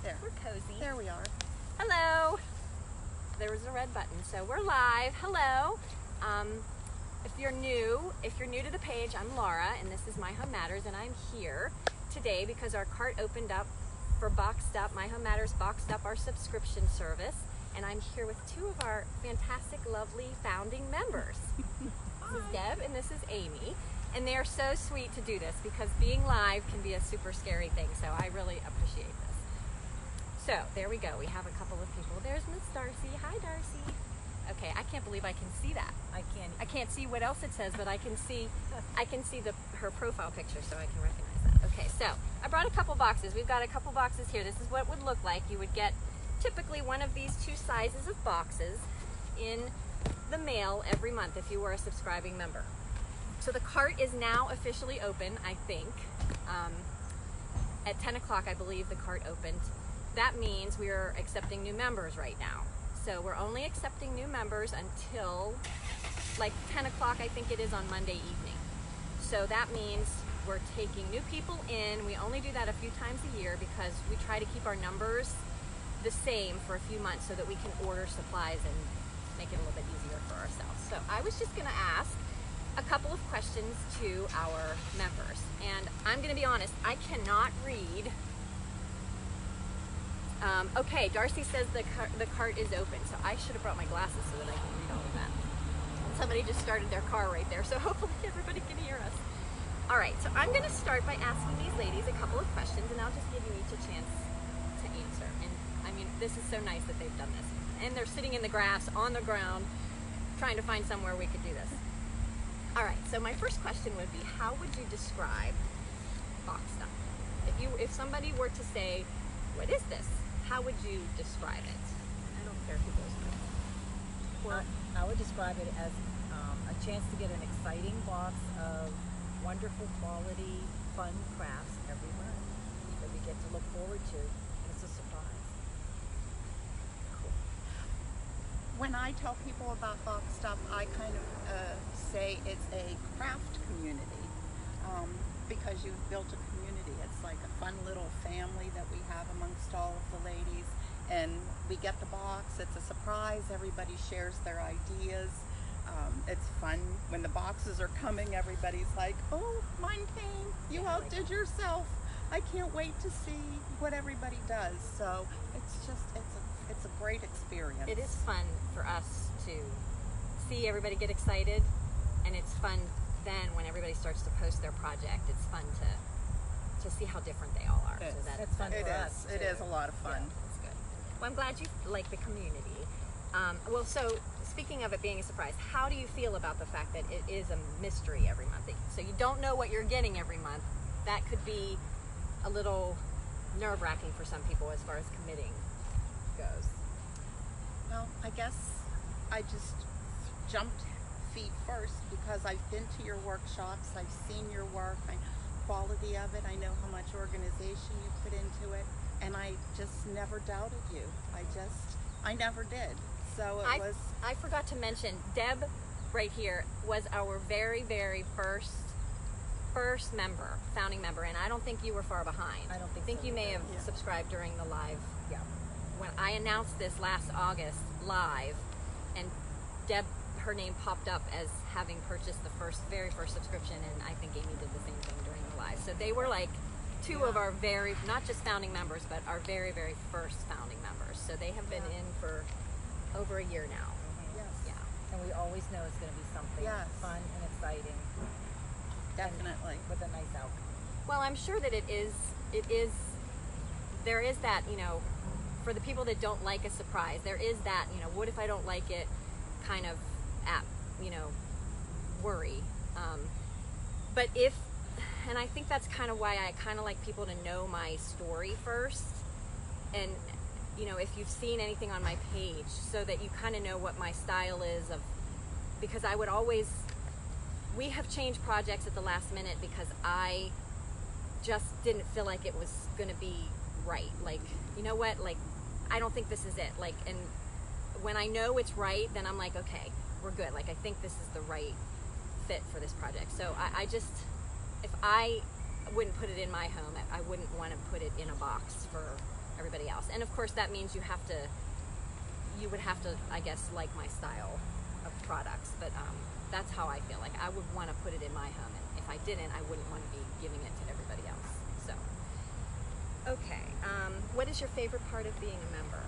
There. We're cozy. There we are. Hello. There was a red button, so we're live. Hello. If you're new to the page, I'm Laura, and this is My Home Matters, and I'm here today because our cart opened up for Boxed Up. My Home Matters boxed up our subscription service, and I'm here with two of our fantastic, lovely founding members. This is Deb, and this is Amy. And they are so sweet to do this because being live can be a super scary thing, so I really appreciate this. So there we go. We have a couple of people. There's Miss Darcy. Hi, Darcy. Okay, I can't believe I can see that. I can't see what else it says, but I can see her profile picture, so I can recognize that. Okay, so I brought a couple boxes. We've got a couple boxes here. This is what it would look like. You would get typically one of these two sizes of boxes in the mail every month if you were a subscribing member. So the cart is now officially open, I think. At 10 o'clock, I believe the cart opened. That means we are accepting new members right now. So we're only accepting new members until like 10 o'clock, I think it is on Monday evening. So that means we're taking new people in. We only do that a few times a year because we try to keep our numbers the same for a few months so that we can order supplies and make it a little bit easier for ourselves. So I was just gonna ask a couple of questions to our members. And I'm gonna be honest, I cannot read. Okay, Darcy says the cart is open, so I should have brought my glasses so that I can read all of that. And somebody just started their car right there, so hopefully everybody can hear us. All right, so I'm gonna start by asking these ladies a couple of questions, and I'll just give you each a chance to answer. And I mean, this is so nice that they've done this. And they're sitting in the grass, on the ground, trying to find somewhere we could do this. All right, so my first question would be, how would you describe Boxed Up? If somebody were to say, what is this? How would you describe it? I don't care who goes first. I would describe it as a chance to get an exciting box of wonderful quality, fun crafts every month that we get to look forward to. It's a surprise. Cool. When I tell people about Boxed Up, I kind of say it's a craft community because you've built a community. It's like a fun little family that we have amongst all of the ladies, and we get the box. It's a surprise. Everybody shares their ideas. It's fun when the boxes are coming. Everybody's like, "Oh, mine came. You outdid yourself. I can't wait to see what everybody does." So it's a great experience. It is fun for us to see everybody get excited, and it's fun then when everybody starts to post their project. It's fun to see how different they all are. So that's fun for us. It is a lot of fun. Yeah, that's good. Well, I'm glad you like the community. Well, so speaking of it being a surprise, how do you feel about the fact that it is a mystery every month? So you don't know what you're getting every month. That could be a little nerve-wracking for some people as far as committing goes. Well, I guess I just jumped feet first because I've been to your workshops. I've seen your work. Quality of it. I know how much organization you put into it, and I just never doubted you. I never did. So I forgot to mention, Deb right here was our very, very first member, founding member, and I don't think you were far behind. I don't think I think so you may have subscribed during the live. Yeah. When I announced this last August live, and Deb, her name popped up as having purchased the very first subscription, and I think Amy did the same thing during the live. So they were like two of our not just founding members, but our very, very first founding members. So they have been in for over a year now. Yes. Yeah. And we always know it's going to be something fun and exciting. Definitely. With a nice outcome. Well, I'm sure that there is that, for the people that don't like a surprise, there is that, what if I don't like it kind of worry. But and I think that's kind of why I kind of like people to know my story first. And, if you've seen anything on my page, so that you kind of know what my style is because I would always, we have changed projects at the last minute because I just didn't feel like it was going to be right. Like, you know what? Like, I don't think this is it. Like, and when I know it's right, then I'm like, okay, we're good. Like, I think this is the right fit for this project. So I just, if I wouldn't put it in my home, I wouldn't want to put it in a box for everybody else. And of course that means you would have to, I guess, like my style of products, but that's how I feel. Like I would want to put it in my home, and if I didn't, I wouldn't want to be giving it to everybody else. So, okay, what is your favorite part of being a member?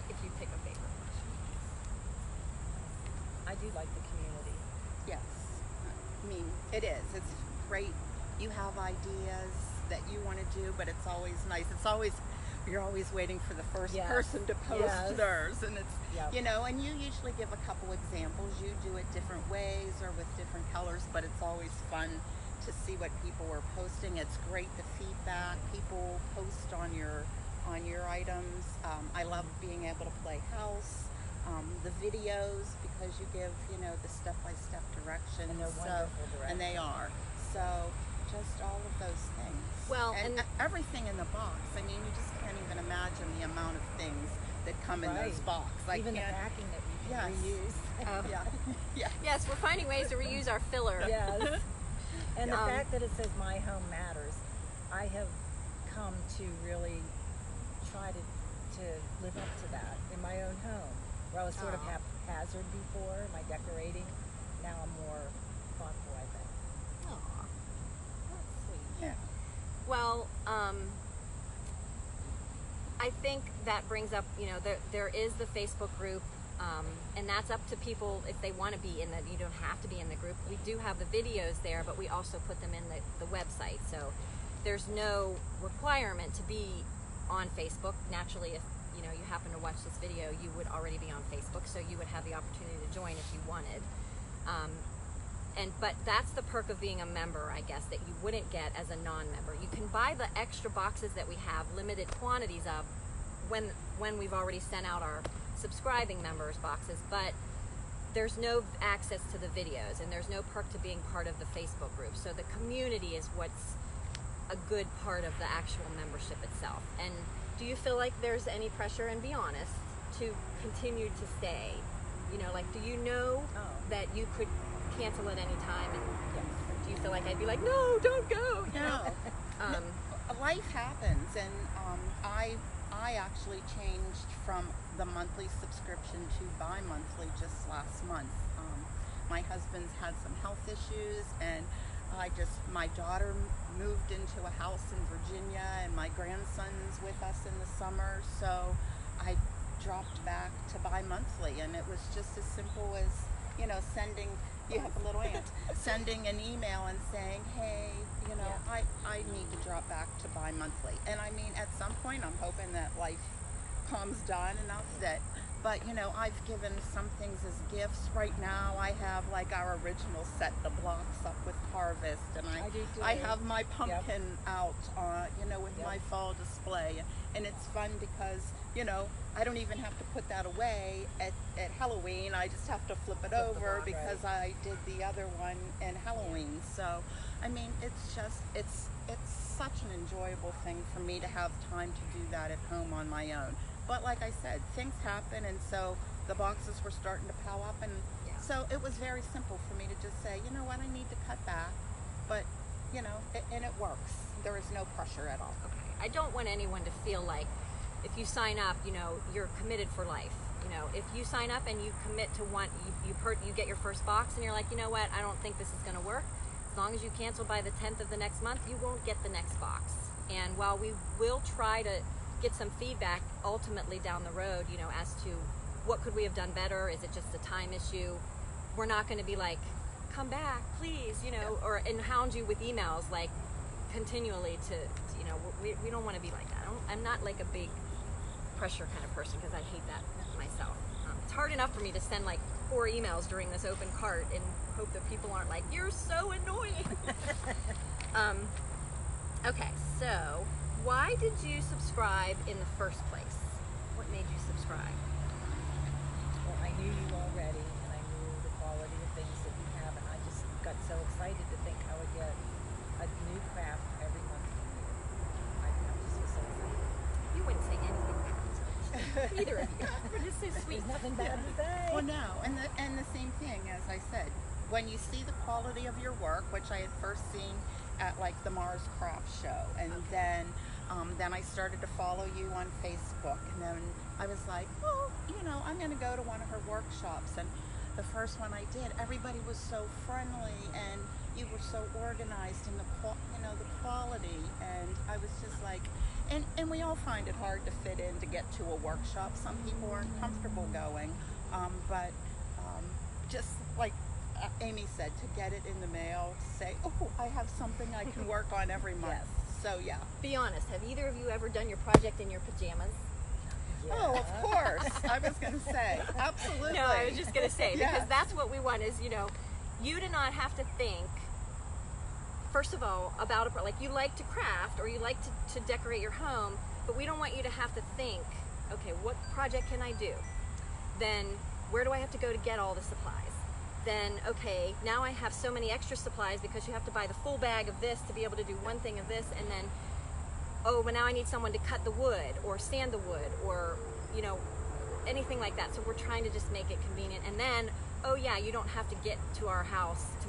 If you pick a favorite question. I do like the community. Yes. I mean, it is. It's great. You have ideas that you want to do, but it's always nice. You're always waiting for the first Yes. person to post Yes. theirs, and it's, Yep. you know, and you usually give a couple examples. You do it different ways or with different colors, but it's always fun to see what people are posting. It's great, the feedback. People post on your items. I love being able to play house. The videos, because you give, you know, the step-by-step directions. And they're wonderful directions. And they are. So just all of those things. Well, and and- everything in the box. I mean, you just can't even imagine the amount of things that come in those Right. boxes. I Even the can't. packing that we Yes. can reuse. Oh. Yeah. Yeah. Yes, we're finding ways to reuse our filler. Yes. And the Um, fact that it says My Home Matters, I have come to really try to live up to that in my own home, where I was sort of Aw. haphazard before, my decorating. Now I'm more thoughtful, I think. Aw, that's sweet. Yeah. Well, I think that brings up, you know, there is the Facebook group, and that's up to people if they want to be in the, you don't have to be in the group. We do have the videos there, but we also put them in the website. So there's no requirement to be on Facebook. Naturally, if, you know, you happen to watch this video, you would already be on Facebook, so you would have the opportunity to join if you wanted. But that's the perk of being a member, I guess, that you wouldn't get as a non-member. You can buy the extra boxes that we have limited quantities of when we've already sent out our subscribing members boxes, but there's no access to the videos, and there's no perk to being part of the Facebook group. So the community is what's a good part of the actual membership itself. And do you feel like there's any pressure, and be honest, to continue to stay? You know, like, do you know that you could cancel at any time, and do you feel like I'd be like, no, don't go? You know? Life happens, and I actually changed from the monthly subscription to bi-monthly just last month. My husband's had some health issues, and my daughter moved into a house in Virginia, and my grandson's with us in the summer, so I dropped back to bi-monthly, and it was just as simple as, you know, you have a little aunt, sending an email and saying, hey, you know, I need to drop back to bi-monthly. And I mean, at some point, I'm hoping that life calms down enough but you know, I've given some things as gifts. Right now, I have like our original set, the blocks up with Harvest, and I do too. I have my pumpkin out, you know, with my fall display. And it's fun because, you know, I don't even have to put that away at Halloween. I just have to flip it over because I did the other one in Halloween. So, I mean, it's such an enjoyable thing for me to have time to do that at home on my own. But like I said, things happen, and so the boxes were starting to pile up, and so it was very simple for me to just say, you know what, I need to cut back, but, you know, and it works. There is no pressure at all. Okay. I don't want anyone to feel like if you sign up, you know, you're committed for life. You know, if you sign up and you commit to you get your first box and you're like, you know what, I don't think this is going to work. As long as you cancel by the 10th of the next month, you won't get the next box. And while we will try to get some feedback ultimately down the road, you know, as to what could we have done better, is it just a time issue, we're not going to be like, come back, please, you know, and hound you with emails like continually to you know, we don't want to be like that. I'm not like a big pressure kind of person, because I hate that myself. It's hard enough for me to send like 4 emails during this open cart and hope that people aren't like, you're so annoying. Okay, so why did you subscribe in the first place? What made you subscribe? Well, I knew you already, and I knew the quality of things that you have, and I just got so excited to think I would get a new craft every month from you. I just was so excited. You wouldn't say anything bad. Either of you. We're just so sweet. There's nothing bad to say. Well, no, and the same thing, as I said, when you see the quality of your work, which I had first seen at like the Mars Craft Show, and then Then I started to follow you on Facebook, and then I was like, well, I'm going to go to one of her workshops. And the first one I did, everybody was so friendly, and you were so organized, and the quality. And I was just like, and we all find it hard to fit in to get to a workshop. Some people aren't comfortable going, but just like Amy said, to get it in the mail, say, oh, I have something I can work on every month. Yes. So yeah. Be honest, have either of you ever done your project in your pajamas? Yeah. Oh, of course. I was going to say, absolutely. No, I was just going to say, because Yes. that's what we want is, you do not have to think, first of all, about like you like to craft or you like to decorate your home, but we don't want you to have to think, okay, what project can I do? Then where do I have to go to get all the supplies? Then, okay, now I have so many extra supplies because you have to buy the full bag of this to be able to do one thing of this, and then, oh, but now I need someone to cut the wood or sand the wood or, anything like that. So we're trying to just make it convenient. And then, oh yeah, you don't have to get to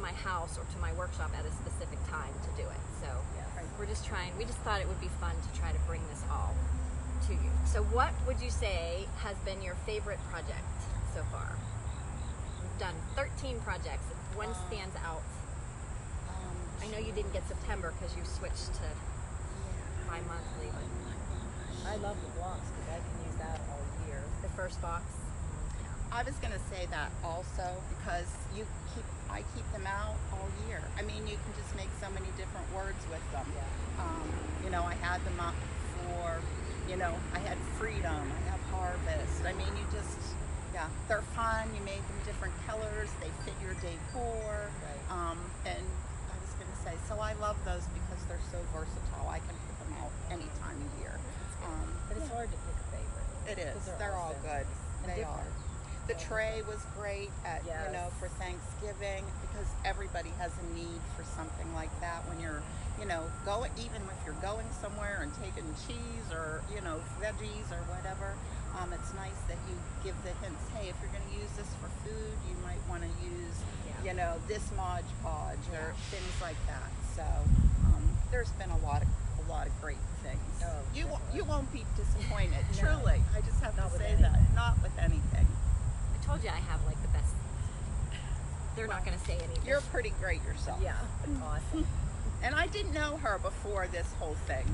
my house or to my workshop at a specific time to do it. So we just thought it would be fun to try to bring this all to you. So what would you say has been your favorite project so far? We've done 13 projects. If one stands out. I know you didn't get September because you switched to bi-monthly. I love the blocks because I can use that all year. The first box. I was going to say that also because I keep them out all year. I mean, you can just make so many different words with them. Yeah. I had them up for, I had freedom, I have harvest. I mean, they're fun. You made them different colors. They fit your decor. Right. And I was going to say, so I love those because they're so versatile. I can put them out any time of year. But it's hard to pick a favorite. It is. Because They're all so good. nice and They different. are. The tray was great at, Yes. for Thanksgiving because everybody has a need for something like that when you're, even if you're going somewhere and taking cheese or, veggies or whatever. It's nice that you give the hints. Hey, if you're going to use this for food, you might want to use, this Mod Podge or things like that. So there's been a lot of great things. Oh, You won't be disappointed. No. Truly, I just have Not to with say anything. that. Not with anything. I told you I have like the best. They're not going to say anything. You're pretty great yourself. Yeah, awesome. And I didn't know her before this whole thing.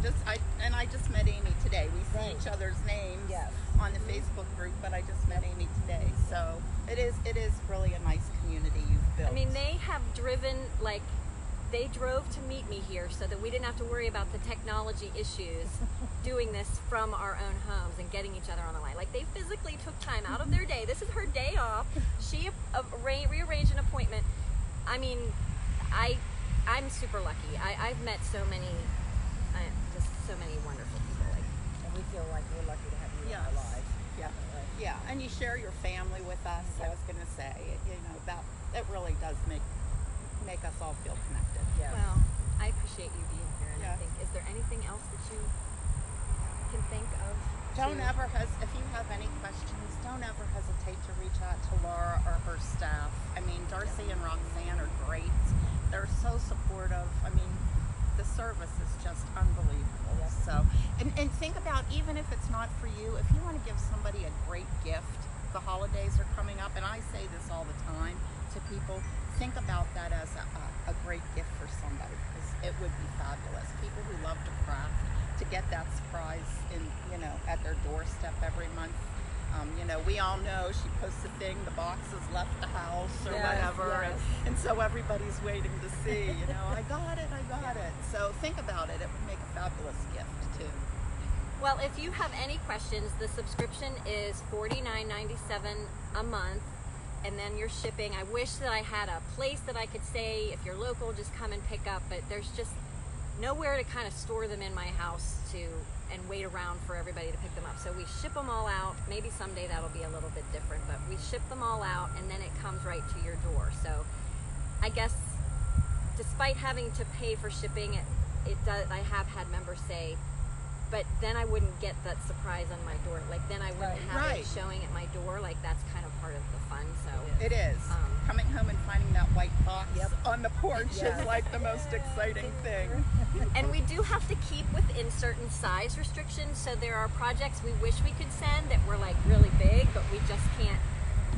I just met Amy today. We see Right. each other's names Yes. on the Facebook group, but I just met Amy today. So it is really a nice community you've built. I mean, they have driven, they drove to meet me here so that we didn't have to worry about the technology issues doing this from our own homes and getting each other on the line. Like, they physically took time out of their day. This is her day off. She rearranged an appointment. I mean, I'm super lucky. I've met so many wonderful people. And we feel like we're lucky to have you in our Yes. lives. Yeah. Definitely. Yeah, and you share your family with us. I was going to say, that really does make us all feel connected. Yes. Well, I appreciate you being here. And I Yeah. think, is there anything else that you can think of? If you have any questions, don't ever hesitate to reach out to Laura or her staff. I mean, Darcy and Roxanne are great. They're so supportive. I mean, the service is just unbelievable. Yep. So, and think about, even if it's not for you, if you want to give somebody a great gift, the holidays are coming up, and I say this all the time to people, think about that as a great gift for somebody, because it would be fabulous. People who love to craft, to get that surprise at their doorstep every month. We all know she posts a thing, the box has left the house or Yes, whatever, yes. and so everybody's waiting to see, I got it. So think about it. It would make a fabulous gift too. Well, if you have any questions, the subscription is $49.97 a month, and then your shipping. I wish that I had a place that I could say, if you're local, just come and pick up, but there's just nowhere to kind of store them in my house and wait around for everybody to pick them up. So we ship them all out. Maybe someday that'll be a little bit different, but we ship them all out, and then it comes right to your door. So I guess despite having to pay for shipping, it does. I have had members say, but then I wouldn't get that surprise on my door. Like, then I wouldn't have Right. it showing at my door. Like, that's kind of part of the fun. So It is. Coming home and finding that white box on the porch Yes. is like the most exciting thing. And we do have to keep within certain size restrictions. So there are projects we wish we could send that were like really big, but we just can't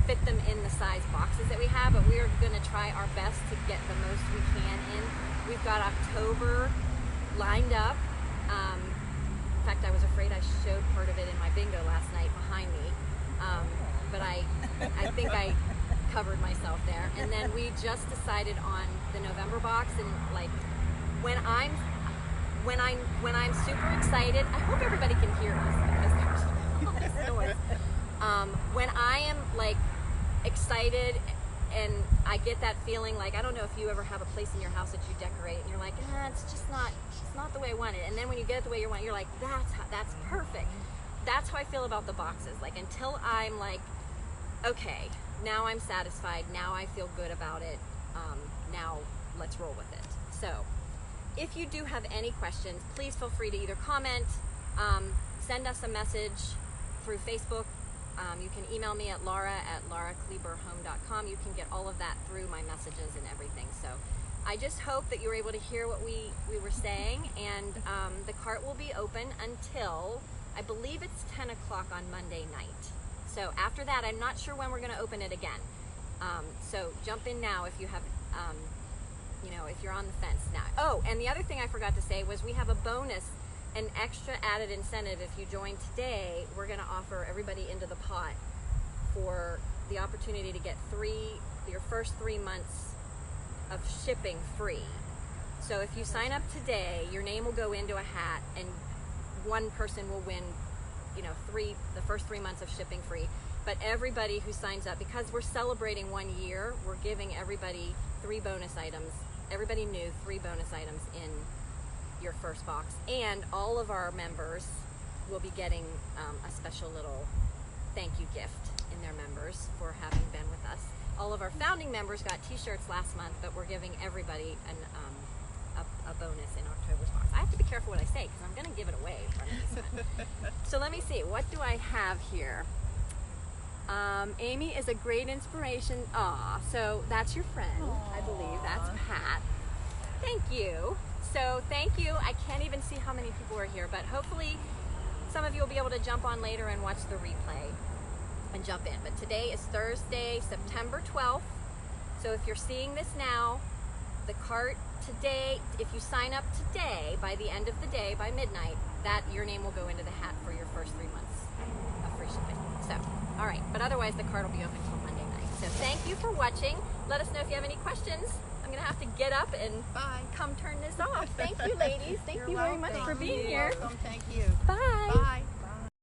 fit them in the size boxes that we have. But we are going to try our best to get the most we can in. We've got October lined up. In fact, I was afraid I showed part of it in my bingo last night behind me. But I think I covered myself there. And then we just decided on the November box, and like when I'm super excited, I hope everybody can hear us because there's all this noise. When I am like excited and I get that feeling, like I don't know if you ever have a place in your house that you decorate and you're like, it's not the way I want it. And then when you get it the way you want it, you're like, that's perfect. That's how I feel about the boxes. Like until I'm like, okay, now I'm satisfied, now I feel good about it, now let's roll with it. So if you do have any questions, please feel free to either comment, send us a message through Facebook. You can email me at laura@lauracleberhome.com. You can get all of that through my messages and everything. So I just hope that you were able to hear what we were saying, and the cart will be open until, I believe it's 10 o'clock on Monday night. So after that, I'm not sure when we're going to open it again. So jump in now if you have, if you're on the fence now. Oh, and the other thing I forgot to say was we have a bonus, an extra added incentive. If you join today, we're going to offer everybody into the pot for the opportunity to get your first 3 months of shipping free. So if you sign up today, your name will go into a hat, and one person will win, the first 3 months of shipping free. But everybody who signs up, because we're celebrating 1 year, we're giving everybody 3 bonus items. Everybody new 3 bonus items in your first box, and all of our members will be getting a special little thank you gift in their members for having been with us. All of our founding members got t-shirts last month, but we're giving everybody a bonus in October's box. I have to be careful what I say because I'm going to give it away in front of these men. So let me see, what do I have here? Amy is a great inspiration. So that's your friend. I believe that's Pat. Thank you. So thank you. I can't even see how many people are here, but hopefully some of you will be able to jump on later and watch the replay and jump in. But today is Thursday, September 12th. So if you're seeing this now, the cart today, if you sign up today, by the end of the day, by midnight, your name will go into the hat for your first 3 months of free shipping. So, all right, but otherwise the cart will be open until Monday night. So thank you for watching. Let us know if you have any questions. I'm gonna have to get up and come turn this off. Thank you, ladies. Thank you very much for being here. You're welcome. Thank you. Bye.